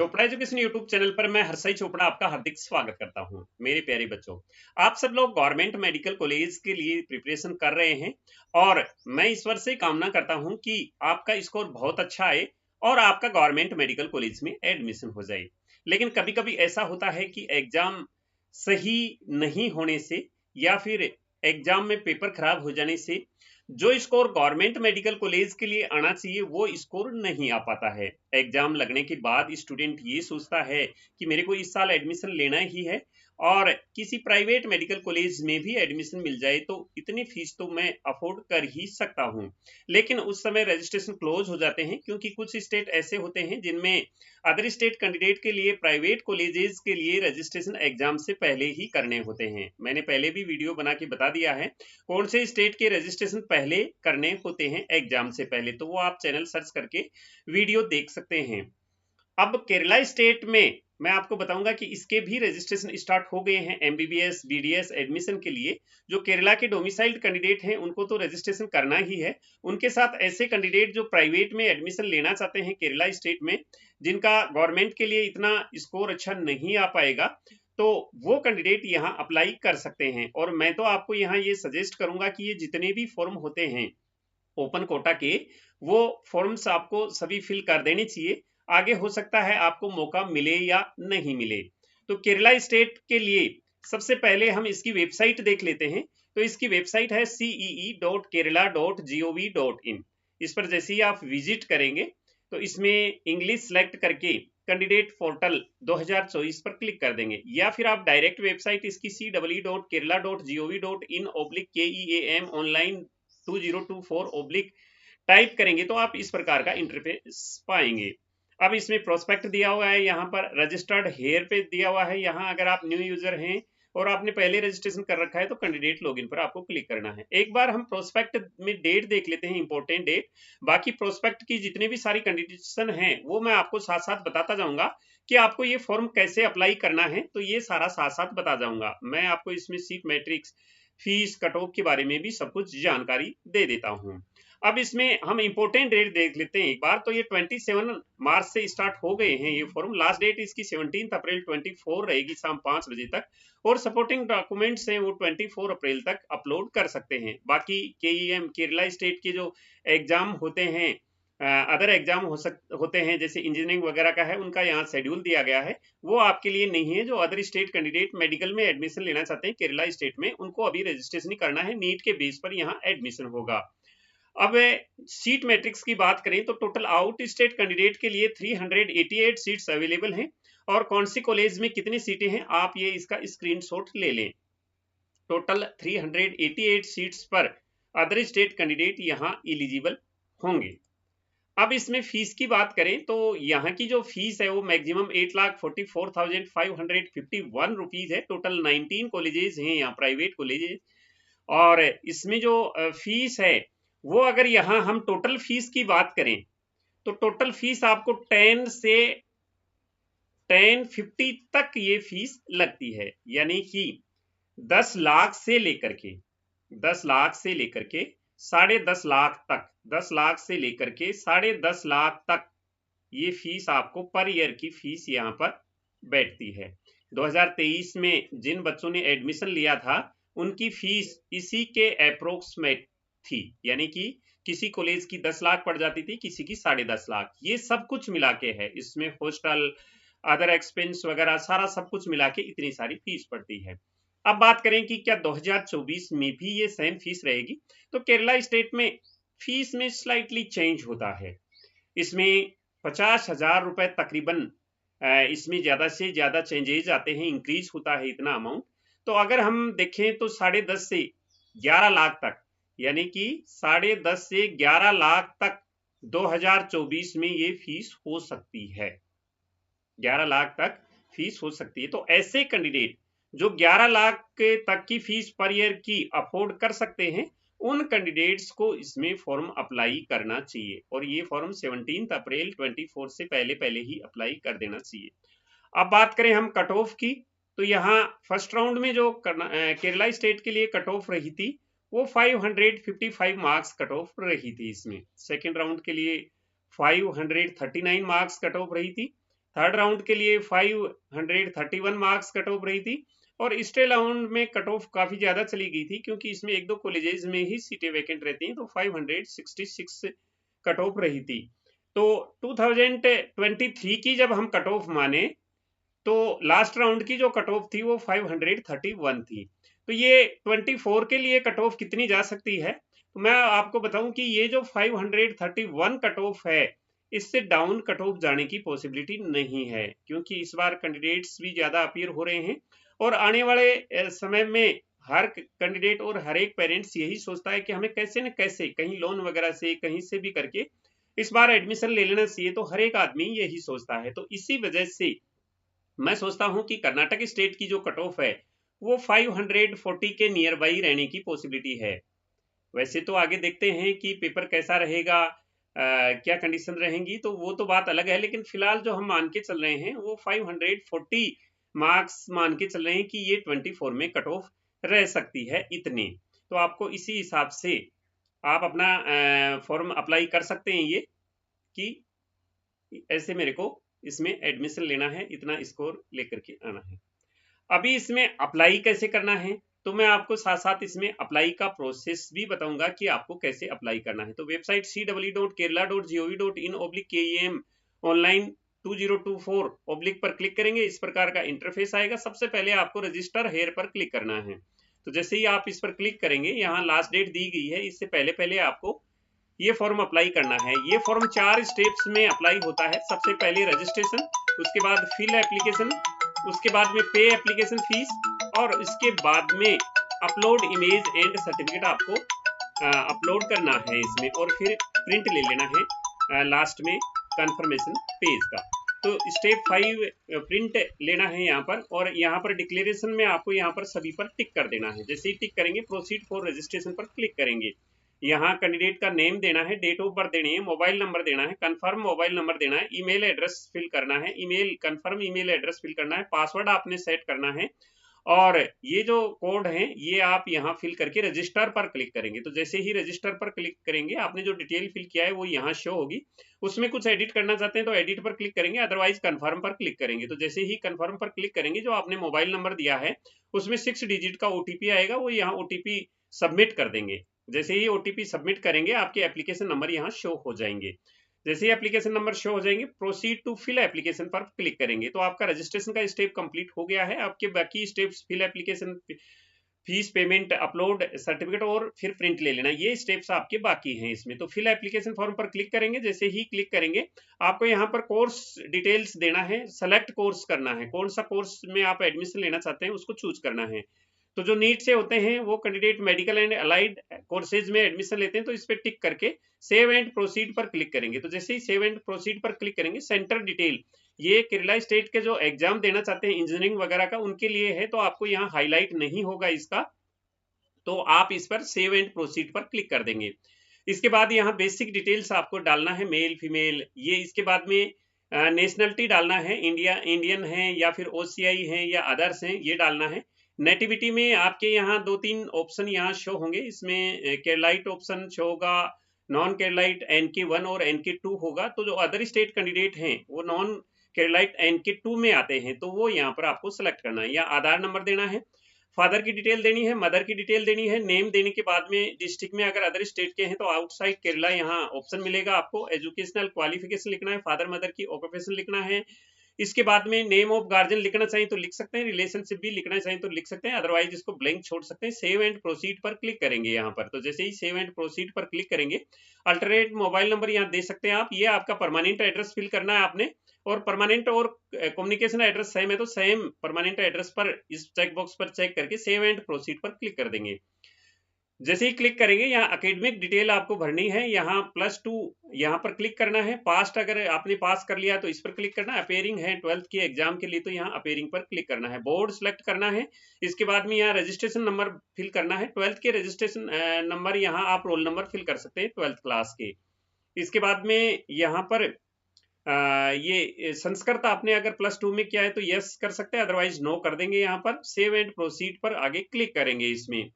Chopra education YouTube channel पर मैं हर्षई चोपड़ा आपका हार्दिक स्वागत करता हूं। मेरे प्यारे बच्चों, आप सब लोग गवर्नमेंट मेडिकल कॉलेज के लिए प्रिपरेशन कर रहे हैं और मैं ईश्वर से कामना करता हूं कि आपका स्कोर बहुत अच्छा आए और आपका गवर्नमेंट मेडिकल कॉलेज में एडमिशन हो जाए। लेकिन कभी कभी ऐसा होता है कि एग्जाम सही नहीं होने से या फिर एग्जाम में पेपर खराब हो जाने से जो स्कोर गवर्नमेंट मेडिकल कॉलेज के लिए आना चाहिए वो स्कोर नहीं आ पाता है। एग्जाम लगने के बाद स्टूडेंट ये सोचता है कि मेरे को इस साल एडमिशन लेना ही है और किसी प्राइवेट मेडिकल कॉलेज में भी एडमिशन मिल जाए तो इतनी फीस तो मैं अफोर्ड कर ही सकता हूँ। लेकिन उस समय रजिस्ट्रेशन क्लोज हो जाते हैं क्योंकि कुछ स्टेट ऐसे होते हैं जिनमें अदर स्टेट कैंडिडेट के लिए प्राइवेट कॉलेजेस के लिए रजिस्ट्रेशन एग्जाम से पहले ही करने होते हैं। मैंने पहले भी वीडियो बना के बता दिया है कौन से स्टेट के रजिस्ट्रेशन पहले करने होते हैं एग्जाम से पहले, तो वो आप चैनल सर्च करके वीडियो देख सकते हैं। अब केरला स्टेट में मैं आपको बताऊंगा कि इसके भी रजिस्ट्रेशन स्टार्ट हो गए हैं एमबीबीएस बीडीएस एडमिशन के लिए। जो केरला के डोमिसाइल्ड कैंडिडेट हैं उनको तो रजिस्ट्रेशन करना ही है। उनके साथ ऐसे कैंडिडेट जो प्राइवेट में एडमिशन लेना चाहते हैं केरला स्टेट में, जिनका गवर्नमेंट के लिए इतना स्कोर अच्छा नहीं आ पाएगा, तो वो कैंडिडेट यहाँ अप्लाई कर सकते हैं। और मैं तो आपको यहाँ ये सजेस्ट करूंगा कि ये जितने भी फॉर्म होते हैं ओपन कोटा के, वो फॉर्म्स आपको सभी फिल कर देने चाहिए। आगे हो सकता है आपको मौका मिले या नहीं मिले। तो केरला स्टेट के लिए सबसे पहले हम इसकी वेबसाइट देख लेते हैं। तो इसकी वेबसाइट है cee.kerala.gov.in। इस पर जैसे ही आप विजिट करेंगे तो इसमें इंग्लिश सेलेक्ट करके कैंडिडेट पोर्टल 2024 पर क्लिक कर देंगे, या फिर आप डायरेक्ट वेबसाइट इसकी cw.kerala.gov.in/keam ऑनलाइन 2024 टाइप करेंगे तो आप इस प्रकार का इंटरफेस पाएंगे। अब इसमें प्रोस्पेक्ट दिया हुआ है, यहाँ पर रजिस्टर्ड हेयर पे दिया हुआ है। यहाँ अगर आप न्यू यूजर हैं और आपने पहले रजिस्ट्रेशन कर रखा है तो कैंडिडेट लॉगिन पर आपको क्लिक करना है। एक बार हम प्रोस्पेक्ट में डेट देख लेते हैं, इंपॉर्टेंट डेट। बाकी प्रोस्पेक्ट की जितने भी सारी कंडीशन है वो मैं आपको साथ साथ बताता जाऊंगा कि आपको ये फॉर्म कैसे अप्लाई करना है, तो ये सारा साथ साथ बता जाऊंगा। मैं आपको इसमें seat matrix, fees, cut off के बारे में भी सब कुछ जानकारी दे देता हूँ। अब इसमें हम इंपोर्टेंट डेट देख लेते हैं एक बार। तो ये 27 मार्च से स्टार्ट हो गए हैं ये फॉर्म। लास्ट डेट इसकी 17 अप्रैल 24 रहेगी शाम 5 बजे तक, और सपोर्टिंग डॉक्यूमेंट्स हैं वो 24 अप्रैल तक अपलोड कर सकते हैं। बाकी केईएम केरला स्टेट के जो एग्जाम होते हैं, अदर एग्जाम होते हैं जैसे इंजीनियरिंग वगैरह का है, उनका यहाँ शेड्यूल दिया गया है, वो आपके लिए नहीं है। जो अदर स्टेट कैंडिडेट मेडिकल में एडमिशन लेना चाहते हैं केरला स्टेट में, उनको अभी रजिस्ट्रेशन करना है। नीट के बेस पर यहाँ एडमिशन होगा। अब सीट मैट्रिक्स की बात करें तो टोटल आउट स्टेट कैंडिडेट के लिए 388 सीट्स अवेलेबल हैं। और कौन सी कॉलेज में कितनी सीटें हैं आप ये इसका स्क्रीनशॉट ले लें। टोटल 388 सीट्स पर अदर स्टेट कैंडिडेट यहाँ एलिजिबल होंगे। अब इसमें फीस की बात करें तो यहाँ की जो फीस है वो मैक्सिमम 8,44,551 रुपीज है। टोटल 19 कॉलेजेस हैं यहाँ, प्राइवेट कॉलेजेस। और इसमें जो फीस है वो अगर यहाँ हम टोटल फीस की बात करें तो टोटल फीस आपको 10 से 1050 तक ये फीस लगती है। यानी कि 10 लाख से लेकर के 10 लाख से लेकर के 10.5 लाख तक, 10 लाख से लेकर के 10.5 लाख तक ये फीस आपको पर ईयर की फीस यहाँ पर बैठती है। 2023 में जिन बच्चों ने एडमिशन लिया था उनकी फीस इसी के अप्रोक्सीमेट थी। यानी कि किसी कॉलेज की 10 लाख पड़ जाती थी, किसी की 10.5 लाख। ये सब कुछ मिला के है, इसमें हॉस्टल, अदर एक्सपेंस वगैरह सारा सब कुछ मिला के इतनी सारी फीस पड़ती है। अब बात करें कि क्या 2024 में भी ये सेम फीस रहेगी, तो केरला स्टेट में फीस में स्लाइटली चेंज होता है। इसमें 50,000 रुपए तकरीबन, इसमें ज्यादा से ज्यादा चेंजेज आते हैं, इंक्रीज होता है इतना अमाउंट। तो अगर हम देखें तो 10.5 से 11 लाख तक, यानी कि 10.5 से 11 लाख तक 2024 में ये फीस हो सकती है। 11 लाख तक फीस हो सकती है। तो ऐसे कैंडिडेट जो 11 लाख के तक की फीस पर ईयर की अफोर्ड कर सकते हैं, उन कैंडिडेट्स को इसमें फॉर्म अप्लाई करना चाहिए। और ये फॉर्म 17 अप्रैल 24 से पहले पहले ही अप्लाई कर देना चाहिए। अब बात करें हम कट ऑफ की, तो यहाँ फर्स्ट राउंड में जो केरला स्टेट के लिए कट ऑफ रही थी वो 555 मार्क्स कट ऑफ रही थी। इसमें सेकेंड राउंड के लिए 539 मार्क्स कट ऑफ रही थी। थर्ड राउंड के लिए 531 मार्क्स कट ऑफ रही थी और स्टे राउंड में कट ऑफ काफी ज्यादा चली गई थी क्योंकि इसमें एक दो कॉलेजेस में ही सीटें वैकेंट रहती हैं, तो 566 कट ऑफ रही थी। तो 2023 की जब हम कट ऑफ माने तो लास्ट राउंड की जो कट ऑफ थी वो 531 थी। तो ये 24 के लिए कट ऑफ कितनी जा सकती है, तो मैं आपको बताऊं कि ये जो 531 कट ऑफ है इससे डाउन कट ऑफ जाने की पॉसिबिलिटी नहीं है, क्योंकि इस बार कैंडिडेट्स भी ज्यादा अपीयर हो रहे हैं और आने वाले समय में हर कैंडिडेट और हर एक पेरेंट्स यही सोचता है कि हमें कैसे न कैसे कहीं लोन वगैरह से कहीं से भी करके इस बार एडमिशन ले लेना चाहिए, तो हर एक आदमी यही सोचता है। तो इसी वजह से मैं सोचता हूं कि कर्नाटक स्टेट की जो कट ऑफ है वो 540 के नियर बाई रहने की पॉसिबिलिटी है। वैसे तो आगे देखते हैं कि पेपर कैसा रहेगा, क्या कंडीशन रहेंगी, तो वो तो बात अलग है, लेकिन फिलहाल जो हम मान के चल रहे हैं वो 540 मार्क्स मान के चल रहे हैं कि ये 24 में कट ऑफ रह सकती है इतनी। तो आपको इसी हिसाब से आप अपना फॉर्म अप्लाई कर सकते हैं, ये कि ऐसे मेरे को इसमें एडमिशन लेना है, इतना स्कोर लेकर के आना है। अभी इसमें अप्लाई कैसे करना है तो मैं आपको साथ साथ इसमें अप्लाई का प्रोसेस भी बताऊंगा कि आपको कैसे अप्लाई करना है। तो वेबसाइट cw.kerala.gov.in/KEM ऑनलाइन 2024 पर क्लिक करेंगे, इस प्रकार का इंटरफेस आएगा। सबसे पहले आपको रजिस्टर हेयर पर क्लिक करना है। तो जैसे ही आप इस पर क्लिक करेंगे, यहाँ लास्ट डेट दी गई है, इससे पहले पहले आपको ये फॉर्म अप्लाई करना है। ये फॉर्म 4 स्टेप्स में अप्लाई होता है। सबसे पहले रजिस्ट्रेशन, उसके बाद फिल एप्लीकेशन, उसके बाद में पे एप्लीकेशन फीस और इसके बाद में अपलोड इमेज एंड सर्टिफिकेट आपको अपलोड करना है इसमें, और फिर प्रिंट ले लेना है लास्ट में कंफर्मेशन पेज का। तो स्टेप 5 प्रिंट लेना है यहाँ पर, और यहाँ पर डिक्लेरेशन में आपको यहाँ पर सभी पर टिक कर देना है। जैसे ही टिक करेंगे प्रोसीड फॉर रजिस्ट्रेशन पर क्लिक करेंगे। यहाँ कैंडिडेट का नेम देना है, डेट ऑफ बर्थ देनी है, मोबाइल नंबर देना है, कंफर्म मोबाइल नंबर देना है, ईमेल एड्रेस फिल करना है, email confirm email address fill करना है, पासवर्ड आपने सेट करना है, और ये जो कोड है ये आप यहाँ फिल करके रजिस्टर पर क्लिक करेंगे। तो जैसे ही रजिस्टर पर क्लिक करेंगे, आपने जो डिटेल फिल किया है वो यहाँ शो होगी। उसमें कुछ एडिट करना चाहते हैं तो एडिट पर क्लिक करेंगे, अदरवाइज कंफर्म पर क्लिक करेंगे। तो जैसे ही कंफर्म पर क्लिक करेंगे, जो आपने मोबाइल नंबर दिया है उसमें 6 डिजिट का ओटीपी आएगा, वो यहाँ ओटीपी सबमिट कर देंगे। जैसे ही ओटीपी सबमिट करेंगे, आपके एप्लीकेशन नंबर यहाँ शो हो जाएंगे। जैसे ही एप्लीकेशन नंबर शो हो जाएंगे, प्रोसीड टू फिल एप्लीकेशन पर क्लिक करेंगे। तो आपका रजिस्ट्रेशन का स्टेप कंप्लीट हो गया है। आपके बाकी steps fill application, fees payment, upload certificate और फिर प्रिंट ले लेना, ये स्टेप्स आपके बाकी हैं इसमें। तो फिल एप्लीकेशन फॉर्म पर क्लिक करेंगे। जैसे ही क्लिक करेंगे, आपको यहाँ पर कोर्स डिटेल्स देना है, सेलेक्ट कोर्स करना है, कौन सा कोर्स में आप एडमिशन लेना चाहते हैं उसको चूज करना है। तो जो नीट से होते हैं वो candidate medical and allied courses में एडमिशन लेते हैं, तो इस पर टिक करके सेव एंड प्रोसीड पर क्लिक करेंगे। तो जैसे ही सेव एंड प्रोसीड पर क्लिक करेंगे, सेंटर डिटेल, ये केरला स्टेट के जो एग्जाम देना चाहते हैं इंजीनियरिंग वगैरह का, उनके लिए है, तो आपको यहाँ हाईलाइट नहीं होगा इसका, तो आप इस पर सेव एंड प्रोसीड पर क्लिक कर देंगे। इसके बाद यहाँ बेसिक डिटेल्स आपको डालना है, मेल फीमेल, ये इसके बाद में नेशनलिटी डालना है, इंडियन है या फिर ओसीआई है या अदर्स हैं, ये डालना है। नेटिविटी में आपके यहाँ 2-3 ऑप्शन यहाँ शो होंगे, इसमें केरलाइट ऑप्शन शो होगा, नॉन केरलाइट NK1 और NK2 होगा। तो जो अदर स्टेट कैंडिडेट हैं वो नॉन केरलाइट NK2 में आते हैं, तो वो यहाँ पर आपको सेलेक्ट करना है। या आधार नंबर देना है, फादर की डिटेल देनी है, मदर की डिटेल देनी है, नेम देने के बाद में डिस्ट्रिक्ट में अगर अदर स्टेट के हैं तो आउटसाइड केरला यहाँ ऑप्शन मिलेगा आपको। एजुकेशनल क्वालिफिकेशन लिखना है, फादर मदर की ऑक्यूपेशन लिखना है। इसके बाद में नेम ऑफ गार्जियन लिखना चाहिए तो लिख सकते हैं, रिलेशनशिप भी लिखना चाहिए तो लिख सकते हैं, अदरवाइज इसको ब्लैंक छोड़ सकते हैं। सेव एंड प्रोसीड पर क्लिक करेंगे यहाँ पर। तो जैसे ही सेव एंड प्रोसीड पर क्लिक करेंगे, अल्टरनेट मोबाइल नंबर यहाँ दे सकते हैं आप, ये आपका परमानेंट एड्रेस फिल करना है आपने, और परमानेंट और कम्युनिकेशन एड्रेस सेम है तो सेम परमानेंट एड्रेस पर इस चेक बॉक्स पर चेक करके सेव एंड प्रोसीड पर क्लिक कर देंगे। जैसे ही क्लिक करेंगे, यहाँ एकेडमिक डिटेल आपको भरनी है, यहाँ +2 यहाँ पर क्लिक करना है। पास्ट अगर आपने पास कर लिया तो इस पर क्लिक करना है। अपेयरिंग है 12th के एग्जाम के लिए तो यहाँ अपेयरिंग पर क्लिक करना है। बोर्ड सेलेक्ट करना है। इसके बाद में यहाँ रजिस्ट्रेशन नंबर फिल करना है, 12th के रजिस्ट्रेशन नंबर, यहाँ आप रोल नंबर फिल कर सकते हैं 12th क्लास के। इसके बाद में यहाँ पर ये संस्कृत आपने अगर +2 में किया है तो यस कर सकते हैं, अदरवाइज नो कर देंगे। यहाँ पर सेव एंड प्रोसीड पर आगे क्लिक करेंगे इसमें।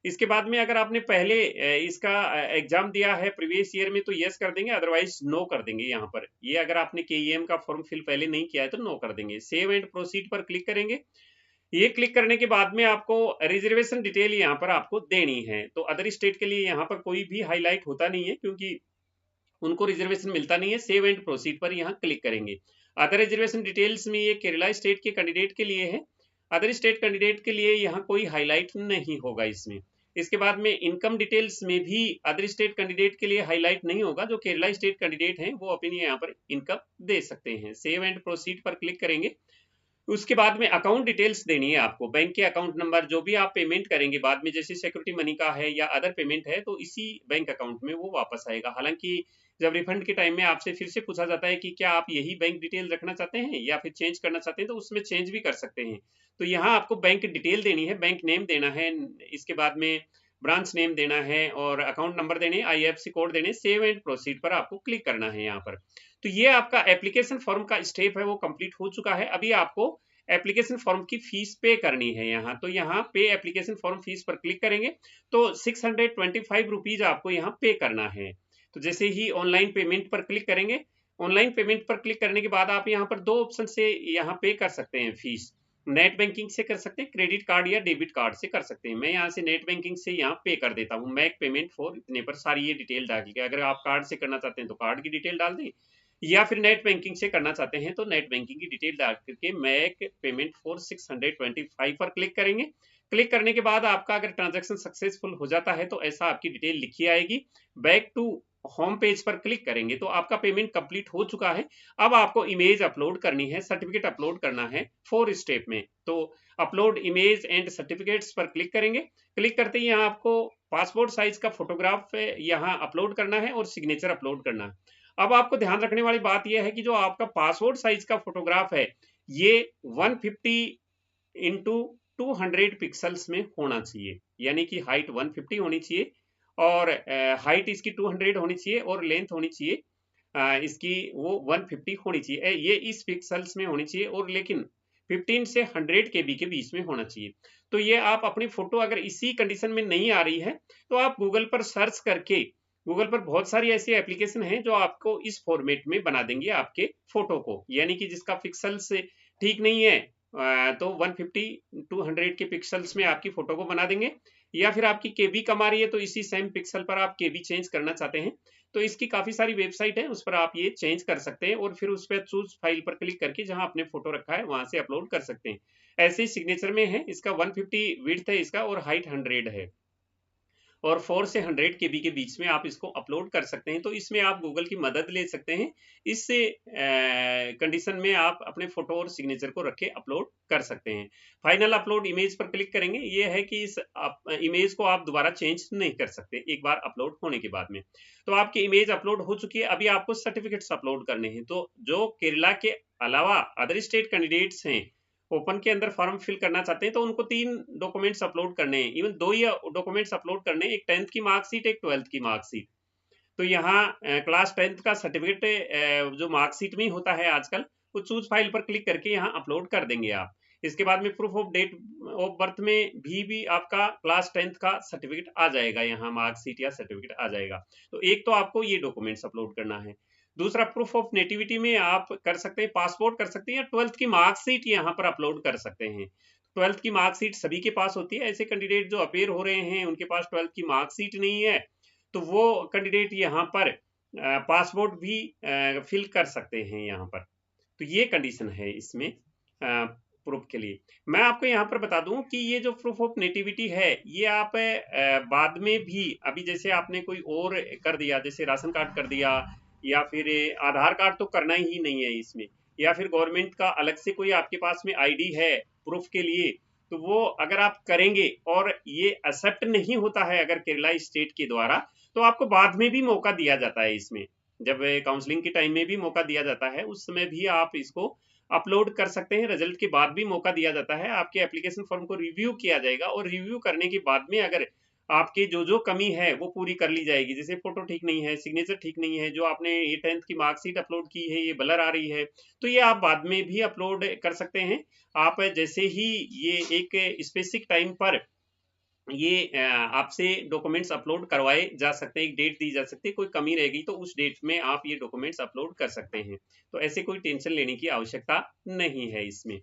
इसके बाद में अगर आपने पहले इसका एग्जाम दिया है प्रीवियस ईयर में तो यस कर देंगे, अदरवाइज नो कर देंगे। यहाँ पर ये अगर आपने केईएम का फॉर्म फिल पहले नहीं किया है तो नो कर देंगे। सेव एंड प्रोसीड पर क्लिक करेंगे। ये क्लिक करने के बाद में आपको रिजर्वेशन डिटेल यहाँ पर आपको देनी है। तो अदर स्टेट के लिए यहाँ पर कोई भी हाईलाइट होता नहीं है क्योंकि उनको रिजर्वेशन मिलता नहीं है। सेव एंड प्रोसीड पर यहाँ क्लिक करेंगे। अदर रिजर्वेशन डिटेल्स में ये केरला स्टेट के कैंडिडेट के लिए है, अदर स्टेट कैंडिडेट के लिए यहाँ कोई हाईलाइट नहीं होगा इसमें। इसके बाद में इनकम डिटेल्स में भी अदर स्टेट कैंडिडेट के लिए हाईलाइट नहीं होगा। जो केरला स्टेट कैंडिडेट हैं वो अपनी यहाँ पर इनकम दे सकते हैं। सेव एंड प्रोसीड पर क्लिक करेंगे। उसके बाद में अकाउंट डिटेल्स देनी है आपको, बैंक के अकाउंट नंबर, जो भी आप पेमेंट करेंगे बाद में, जैसे सिक्योरिटी मनी का है या अदर पेमेंट है तो इसी बैंक अकाउंट में वो वापस आएगा। हालांकि जब रिफंड के टाइम में आपसे फिर से पूछा जाता है कि क्या आप यही बैंक डिटेल रखना चाहते हैं या फिर चेंज करना चाहते हैं, तो उसमें चेंज भी कर सकते हैं। तो यहाँ आपको बैंक डिटेल देनी है, बैंक नेम देना है, इसके बाद में ब्रांच नेम देना है और अकाउंट नंबर देने, IFSC कोड देने। सेव एंड प्रोसीड पर आपको क्लिक करना है यहाँ पर। तो ये आपका एप्लीकेशन फॉर्म का स्टेप है वो कंप्लीट हो चुका है। अभी आपको एप्लीकेशन फॉर्म की फीस पे करनी है यहाँ। तो यहाँ पे एप्लीकेशन फॉर्म फीस पर क्लिक करेंगे तो 625 रुपीज आपको यहाँ पे करना है। तो जैसे ही ऑनलाइन पेमेंट पर क्लिक करेंगे, ऑनलाइन पेमेंट पर क्लिक करने के बाद आप यहाँ पर दो ऑप्शन से यहाँ पे कर सकते हैं फीस। नेट बैंकिंग से कर सकते हैं, क्रेडिट कार्ड या डेबिट कार्ड से कर सकते हैं। मैं यहाँ से नेट बैंकिंग से यहाँ पे कर देता हूँ। मेक पेमेंट फॉर इतने पर सारी ये डिटेल डाल के, अगर आप कार्ड से करना चाहते हैं तो कार्ड की डिटेल डाल दें, या फिर नेट बैंकिंग से करना चाहते हैं तो नेट बैंकिंग की डिटेल डाल करके मेक पेमेंट फॉर 625 पर क्लिक करेंगे। क्लिक करने के बाद आपका अगर ट्रांजैक्शन सक्सेसफुल हो जाता है तो ऐसा आपकी डिटेल लिखी आएगी। बैक टू होम पेज पर क्लिक करेंगे तो आपका पेमेंट कंप्लीट हो चुका है। अब आपको इमेज अपलोड करनी है, सर्टिफिकेट अपलोड करना है 4 स्टेप में। तो अपलोड इमेज एंड सर्टिफिकेट्स पर क्लिक करेंगे। क्लिक करते ही यहाँ आपको पासपोर्ट साइज का फोटोग्राफ यहाँ अपलोड करना है और सिग्नेचर अपलोड करना है। अब आपको ध्यान रखने वाली बात यह है कि जो आपका पासपोर्ट साइज का फोटोग्राफ है ये 150 इंटू 200 पिक्सल्स में होना चाहिए, यानी कि हाइट 150 होनी चाहिए और हाइट इसकी 200 होनी चाहिए और लेंथ होनी चाहिए इसकी वो 150 होनी चाहिए। ये इस पिक्सल्स में होनी चाहिए और लेकिन 15 से 100 KB के बीच में होना चाहिए। तो ये आप अपनी फोटो अगर इसी कंडीशन में नहीं आ रही है तो आप गूगल पर सर्च करके, गूगल पर बहुत सारी ऐसी एप्लीकेशन हैं जो आपको इस फॉर्मेट में बना देंगे आपके फोटो को, यानी कि जिसका पिक्सल्स ठीक नहीं है तो 150 200 के पिक्सल्स में आपकी फोटो को बना देंगे। या फिर आपकी केबी कम आ रही है तो इसी सेम पिक्सल पर आप केबी चेंज करना चाहते हैं तो इसकी काफी सारी वेबसाइट है, उस पर आप ये चेंज कर सकते हैं और फिर उस पर चूज फाइल पर क्लिक करके जहां आपने फोटो रखा है वहां से अपलोड कर सकते हैं। ऐसे ही सिग्नेचर में है, इसका 150 विड्थ है इसका और हाइट 100 है और 4 से 100 KB के बीच में आप इसको अपलोड कर सकते हैं। तो इसमें आप गूगल की मदद ले सकते हैं। इससे कंडीशन में आप अपने फोटो और सिग्नेचर को रख के अपलोड कर सकते हैं। फाइनल अपलोड इमेज पर क्लिक करेंगे। ये है कि इस इमेज को आप दोबारा चेंज नहीं कर सकते एक बार अपलोड होने के बाद में। तो आपकी इमेज अपलोड हो चुकी है। अभी आपको सर्टिफिकेट्स अपलोड करने हैं। तो जो केरला के अलावा अदर स्टेट कैंडिडेट्स हैं ओपन के अंदर फॉर्म फिल करना चाहते हैं तो उनको 3 डॉक्यूमेंट्स अपलोड करने हैं, इवन 2 ही डॉक्यूमेंट्स अपलोड करने हैं, एक 10th की मार्कशीट, एक 12th की मार्कशीट। तो यहाँ क्लास 10th का सर्टिफिकेट जो मार्कशीट में ही होता है आजकल, वो चूज फाइल पर क्लिक करके यहाँ अपलोड कर देंगे आप। इसके बाद में proof of date of birth में भी आपका क्लास 10th का सर्टिफिकेट आ जाएगा, यहाँ मार्कशीट या सर्टिफिकेट आ जाएगा। तो एक तो आपको ये डॉक्यूमेंट्स अपलोड करना है। दूसरा प्रूफ ऑफ नेटिविटी में आप कर सकते हैं, पासपोर्ट कर सकते हैं या 12th की मार्कशीट यहाँ पर अपलोड कर सकते हैं। 12th की मार्कशीट सभी के पास होती है। ऐसे कैंडिडेट जो अपेयर हो रहे हैं उनके पास 12th की मार्कशीट नहीं है तो वो कैंडिडेट यहाँ पर पासपोर्ट भी फिल कर सकते हैं यहाँ पर। तो ये कंडीशन है इसमें प्रूफ के लिए। मैं आपको यहाँ पर बता दूं कि ये जो प्रूफ ऑफ नेटिविटी है ये आप बाद में भी, अभी जैसे आपने कोई और कर दिया, जैसे राशन कार्ड कर दिया या फिर आधार कार्ड तो करना ही नहीं है इसमें, या फिर गवर्नमेंट का अलग से कोई आपके पास में आईडी है प्रूफ के लिए, तो वो अगर आप करेंगे और ये एक्सेप्ट नहीं होता है अगर केरला स्टेट के द्वारा, तो आपको बाद में भी मौका दिया जाता है। इसमें जब काउंसलिंग के टाइम में भी मौका दिया जाता है, उस समय भी आप इसको अपलोड कर सकते हैं। रिजल्ट के बाद भी मौका दिया जाता है। आपके एप्लीकेशन फॉर्म को रिव्यू किया जाएगा और रिव्यू करने के बाद में अगर आपकी जो कमी है वो पूरी कर ली जाएगी, जैसे फोटो ठीक नहीं है, सिग्नेचर ठीक नहीं है, जो आपने ये 10th की मार्कशीट अपलोड की है ये ब्लर आ रही है, तो ये आप बाद में भी अपलोड कर सकते हैं। आप जैसे ही ये एक स्पेसिफिक टाइम पर ये आपसे डॉक्यूमेंट्स अपलोड करवाए जा सकते हैं, एक डेट दी जा सकती है, कोई कमी रहेगी तो उस डेट में आप ये डॉक्यूमेंट्स अपलोड कर सकते हैं। तो ऐसे कोई टेंशन लेने की आवश्यकता नहीं है इसमें।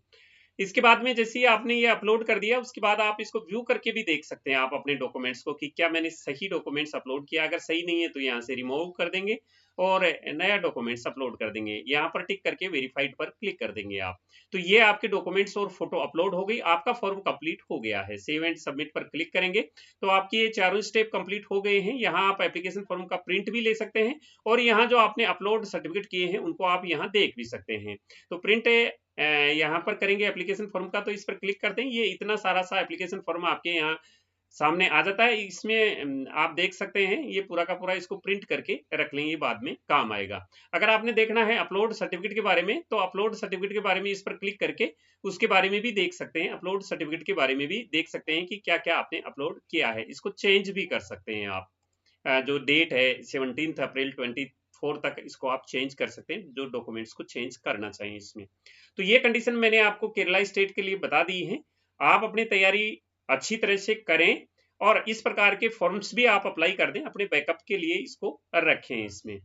इसके बाद में जैसे ही आपने ये अपलोड कर दिया, उसके बाद आप इसको व्यू करके भी देख सकते हैं आप अपने डॉक्यूमेंट्स को कि क्या मैंने सही डॉक्यूमेंट्स अपलोड किया। अगर सही नहीं है तो यहाँ से रिमूव कर देंगे और नया डॉक्यूमेंट्स अपलोड कर देंगे। यहाँ पर टिक करके वेरीफाइड पर क्लिक कर देंगे आप। तो ये आपके डॉक्यूमेंट्स और फोटो अपलोड हो गई, आपका फॉर्म कंप्लीट हो गया है। सेव एंड सबमिट पर क्लिक करेंगे तो आपके ये चारों स्टेप कंप्लीट हो गए हैं। यहाँ आप एप्लीकेशन फॉर्म का प्रिंट भी ले सकते हैं और यहाँ जो आपने अपलोड सर्टिफिकेट किए हैं उनको आप यहाँ देख भी सकते हैं। तो प्रिंट यहाँ पर करेंगे एप्लीकेशन फॉर्म का, तो इस पर क्लिक करते हैं। ये इतना सारा सा एप्लीकेशन फॉर्म आपके यहाँ सामने आ जाता है। इसमें आप देख सकते हैं ये पूरा का पूरा, इसको प्रिंट करके रख लेंगे, बाद में काम आएगा। अगर आपने देखना है अपलोड सर्टिफिकेट के बारे में तो अपलोड सर्टिफिकेट के बारे में इस पर क्लिक करके उसके बारे में भी देख सकते हैं। अपलोड सर्टिफिकेट के बारे में भी देख सकते हैं कि क्या क्या आपने अपलोड किया है। इसको चेंज भी कर सकते हैं आप। जो डेट है 17 अप्रैल 24 तक इसको आप चेंज कर सकते हैं, जो डॉक्यूमेंट्स को चेंज करना चाहिए इसमें। तो ये कंडीशन मैंने आपको केरला स्टेट के लिए बता दी है। आप अपनी तैयारी अच्छी तरह से करें और इस प्रकार के फॉर्म्स भी आप अप्लाई कर दें, अपने बैकअप के लिए इसको रखें इसमें।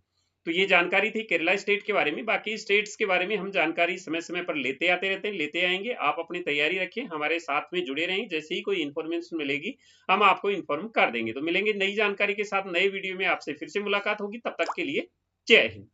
तो ये जानकारी थी केरला स्टेट के बारे में। बाकी स्टेट्स के बारे में हम जानकारी समय समय पर लेते आते रहते हैं, लेते आएंगे। आप अपनी तैयारी रखें, हमारे साथ में जुड़े रहें। जैसे ही कोई इन्फॉर्मेशन मिलेगी हम आपको इन्फॉर्म कर देंगे। तो मिलेंगे नई जानकारी के साथ नए वीडियो में, आपसे फिर से मुलाकात होगी। तब तक के लिए जय हिंद।